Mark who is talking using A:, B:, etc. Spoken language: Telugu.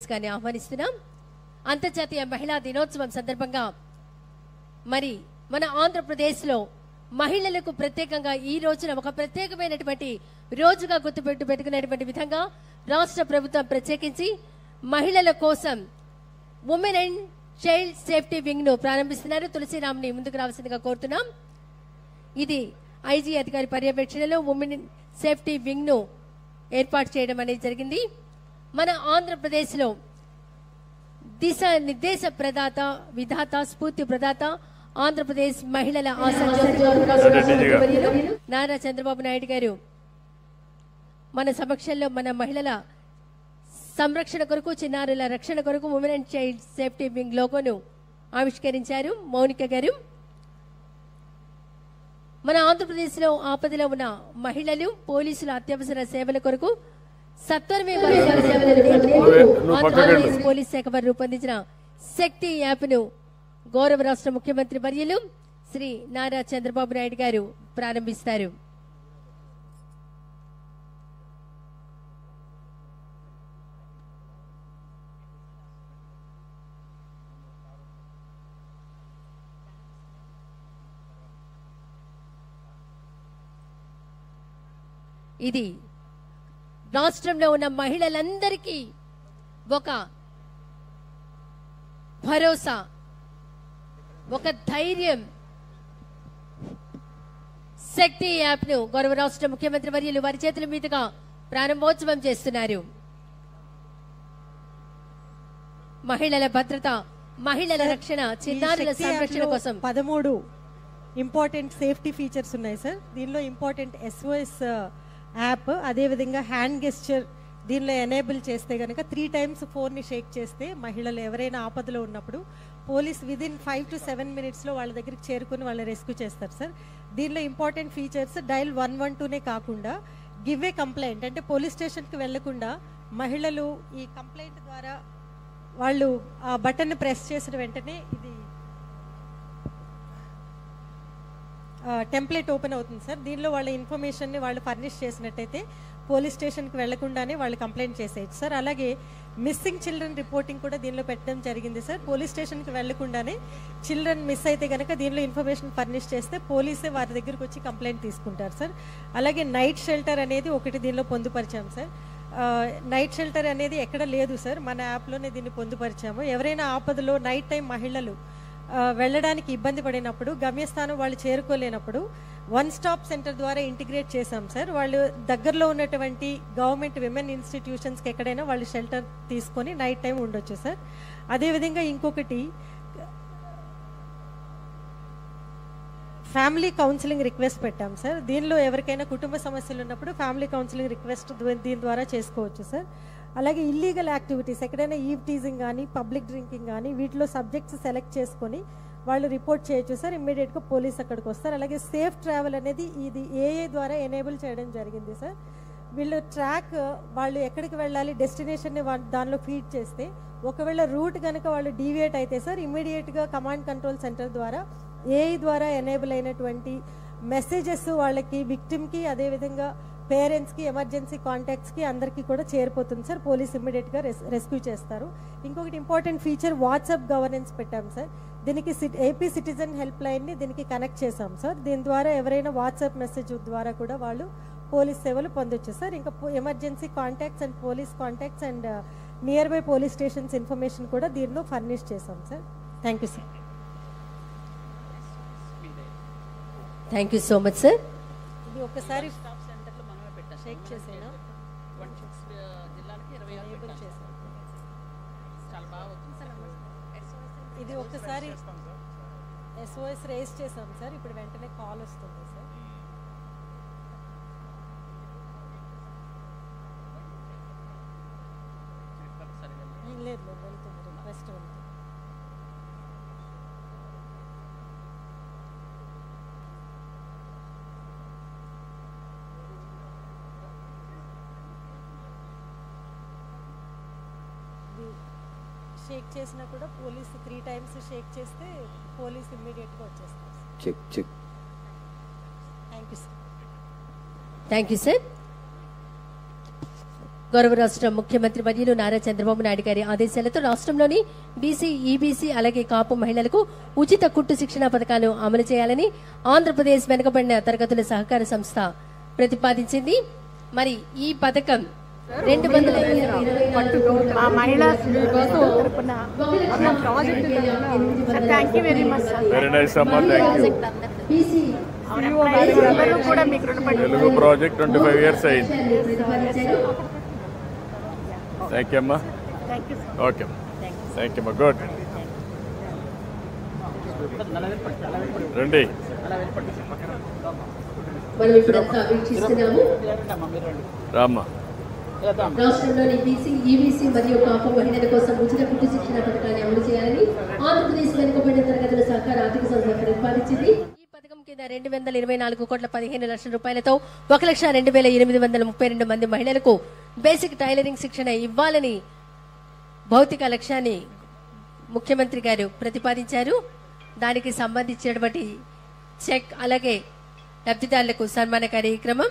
A: ఆహ్వానిస్తున్నాం. అంతర్జాతీయ మహిళా దినోత్సవం సందర్భంగా మరి మన ఆంధ్రప్రదేశ్లో మహిళలకు ప్రత్యేకంగా ఈ రోజున ఒక ప్రత్యేకమైనటువంటి రోజుగా గుర్తుపెట్టుకునేటువంటి విధంగా రాష్ట్ర ప్రభుత్వం ప్రత్యేకించి మహిళల కోసం women and child safety wing ను ప్రారంభిస్తున్నారు. తులసిరామ్ని ముందుకు రావాల్సిందిగా కోరుతున్నాం. ఇది ఐజీ అధికారి పర్యవేక్షణలో ఉమెన్ సేఫ్టీ వింగ్ ను ఏర్పాటు చేయడం అనేది జరిగింది. మన ఆంధ్రప్రదేశ్లో దిశ నిర్దేశ ప్రదాత విధాత స్ఫూర్తి ప్రదాత ఆంధ్రప్రదేశ్ మహిళల నారా చంద్రబాబు నాయుడు గారు మన సమక్షంలో మన మహిళల సంరక్షణ కొరకు చిన్నారుల రక్షణ కొరకు women and child safety wing లోగోను ఆవిష్కరించారు. మౌనిక గారు మన ఆంధ్రప్రదేశ్లో ఆపదలో ఉన్న మహిళలు పోలీసుల అత్యవసర సేవల కొరకు సత్వరమే ఆంధ్రప్రదేశ్ పోలీస్ శాఖ వారు రూపొందించిన శక్తి యాప్ ను గౌరవ రాష్ట్ర ముఖ్యమంత్రి వర్యులు శ్రీ నారా చంద్రబాబు నాయుడు గారు ప్రారంభిస్తారు. ఇది రాష్ట్రంలో ఉన్న మహిళలందరికీ ఒక భరోసా, ఒక ధైర్యం. శక్తి యాప్ ను గౌరవ రాష్ట్ర ముఖ్యమంత్రి వర్యులు వారి చేతుల మీదుగా ప్రారంభోత్సవం చేస్తున్నారు. మహిళల భద్రత, మహిళల రక్షణ, చిన్నారుల సంరక్షణ కోసం
B: 13 ఇంపార్టెంట్ సేఫ్టీ ఫీచర్స్ ఉన్నాయి సార్. దీనిలో ఇంపార్టెంట్ SOS యాప్, అదేవిధంగా హ్యాండ్ గెస్చర్ దీనిలో ఎనేబుల్ చేస్తే కనుక 3 times ఫోన్ని షేక్ చేస్తే మహిళలు ఎవరైనా ఆపదలో ఉన్నప్పుడు పోలీస్ విదిన్ 5 to 7 minutesలో వాళ్ళ దగ్గరికి చేరుకుని వాళ్ళని రెస్క్యూ చేస్తారు సార్. దీనిలో ఇంపార్టెంట్ ఫీచర్స్ డైల్ 112నే కాకుండా గివ్ ఏ కంప్లైంట్, అంటే పోలీస్ స్టేషన్కి వెళ్లకుండా మహిళలు ఈ కంప్లైంట్ ద్వారా వాళ్ళు ఆ బటన్ ప్రెస్ చేసిన వెంటనే ఇది టెంప్లెట్ ఓపెన్ అవుతుంది సార్. దీనిలో వాళ్ళ ఇన్ఫర్మేషన్ని వాళ్ళు ఫర్నిష్ చేసినట్టయితే పోలీస్ స్టేషన్కి వెళ్లకుండానే వాళ్ళు కంప్లైంట్ చేసేయచ్చు సార్. అలాగే మిస్సింగ్ చిల్డ్రన్ రిపోర్టింగ్ కూడా దీనిలో పెట్టడం జరిగింది సార్. పోలీస్ స్టేషన్కి వెళ్లకుండానే చిల్డ్రన్ మిస్ అయితే కనుక దీనిలో ఇన్ఫర్మేషన్ ఫర్నిష్ చేస్తే పోలీసే వారి దగ్గరికి వచ్చి కంప్లైంట్ తీసుకుంటారు సార్. అలాగే నైట్ షెల్టర్ అనేది ఒకటి దీనిలో పొందుపరిచాం సార్. నైట్ షెల్టర్ అనేది ఎక్కడ లేదు సార్, మన యాప్లోనే దీన్ని పొందుపరిచాము. ఎవరైనా ఆపదలో నైట్ టైం మహిళలు వెళ్ళడానికి ఇబ్బంది పడినప్పుడు, గమ్యస్థానం వాళ్ళు చేరుకోలేనప్పుడు 1 stop సెంటర్ ద్వారా ఇంటిగ్రేట్ చేశాం సార్. వాళ్ళు దగ్గరలో ఉన్నటువంటి గవర్నమెంట్ విమెన్ ఇన్స్టిట్యూషన్స్కి ఎక్కడైనా వాళ్ళు షెల్టర్ తీసుకొని నైట్ టైం ఉండొచ్చు సార్. అదేవిధంగా ఇంకొకటి ఫ్యామిలీ కౌన్సిలింగ్ రిక్వెస్ట్ పెట్టాం సార్. దీనిలో ఎవరికైనా కుటుంబ సమస్యలు ఉన్నప్పుడు ఫ్యామిలీ కౌన్సిలింగ్ రిక్వెస్ట్ దీని ద్వారా చేసుకోవచ్చు సార్. అలాగే ఇల్లీగల్ యాక్టివిటీస్, ఎక్కడైనా ఈవ్ టీజింగ్ కానీ పబ్లిక్ డ్రింకింగ్ కానీ వీటిలో సబ్జెక్ట్స్ సెలెక్ట్ చేసుకొని వాళ్ళు రిపోర్ట్ చేయొచ్చు సార్. ఇమ్మీడియట్గా పోలీస్ అక్కడికి వస్తారు. అలాగే సేఫ్ ట్రావెల్ అనేది ఇది AA ద్వారా ఎనేబుల్ చేయడం జరిగింది సార్. వీళ్ళు ట్రాక్ వాళ్ళు ఎక్కడికి వెళ్ళాలి డెస్టినేషన్ని దానిలో ఫీడ్ చేస్తే ఒకవేళ రూట్ కనుక వాళ్ళు డీవియేట్ అయితే సార్ ఇమ్మీడియట్గా కమాండ్ కంట్రోల్ సెంటర్ ద్వారా AA ద్వారా ఎనేబుల్ అయినటువంటి మెసేజెస్ వాళ్ళకి విక్టిమ్కి అదేవిధంగా పేరెంట్స్కి ఎమర్జెన్సీ కాంటాక్ట్స్కి అందరికీ కూడా చేరిపోతుంది సార్. పోలీస్ ఇమ్మీడియట్గా రెస్క్యూ చేస్తారు. ఇంకొకటి ఇంపార్టెంట్ ఫీచర్ వాట్సాప్ గవర్నెన్స్ పెట్టాం సార్. దీనికి AP సిటిజన్ హెల్ప్ లైన్ని దీనికి కనెక్ట్ చేశాం సార్. దీని ద్వారా ఎవరైనా వాట్సాప్ మెసేజ్ ద్వారా కూడా వాళ్ళు పోలీస్ సేవలు పొందొచ్చు సార్. ఇంకా emergency contacts and police contacts and near by police stations information కూడా దీనిలో ఫర్నిష్ చేశాం sir. Thank you sir.
A: Thank you so much sir.
B: ఇది ఒకసారి షేక్ చేసేనా ఇది ఒక్కసారి SOS రేస్ చేసాం సార్. ఇప్పుడు వెంటనే కాల్ వస్తుంది సార్. లేదు వెళ్తుంది, రిక్వెస్ట్ వెళ్తుంది. షేక్ చేసినా కూడా పోలీస్ 3 times షేక్ చేస్తే పోలీస్ ఇమ్మీడియట్గా వచ్చేస్తారు. Check. Thank you sir.
A: Thank you sir. గౌరవ రాష్ట్ర ముఖ్యమంత్రి వర్యులు నారా చంద్రబాబు నాయుడు గారి ఆదేశాలతో రాష్ట్రంలోని బీసీ, ఈబీసీ అలాగే కాపు మహిళలకు ఉచిత కుట్టు శిక్షణ పథకాలు అమలు చేయాలని ఆంధ్రప్రదేశ్ వెనుకబడిన తరగతుల సహకార సంస్థ ప్రతిపాదించింది. మరి ఈ పథకం 220
C: మా మహిళా తరపున project thank you very much sir.
D: Very nice అమ్మా, థ్యాంక్ యూ.
C: అందరూ కూడా మీకు రుణపడి
D: తెలుగు ప్రాజెక్ట్ 25 years అయింది. థ్యాంక్ యూ అమ్మా.
C: Thank you sir.
D: Okay, thank you అమ్మా. గుడ్. రండి.
A: మనం ఇప్పుడంతా వీక్షిస్తున్నాము.
D: రామ్మా.
A: రాష్ట్రంలోని బీసీ, ఈబీసీ మరియు కాపు మహిళల కోసం ఉచిత కుట్టు శిక్షణ పథకాన్ని అమలు చేయాలని ఆంధ్రప్రదేశ్ వెనుకబడిన తరగతుల సహకార ఆర్థిక సంస్థ ప్రతిపాదించింది. ఈ పథకం కింద 224,15,00,000 రూపాయలతో 1,02,832 మంది మహిళలకు బేసిక్ టైలరింగ్ శిక్షణ ఇవ్వాలని భౌతిక లక్ష్యాన్ని ముఖ్యమంత్రి గారు ప్రతిపాదించారు. దానికి సంబంధించినటువంటి చెక్ అలాగే లబ్ధిదారులకు సన్మాన కార్యక్రమం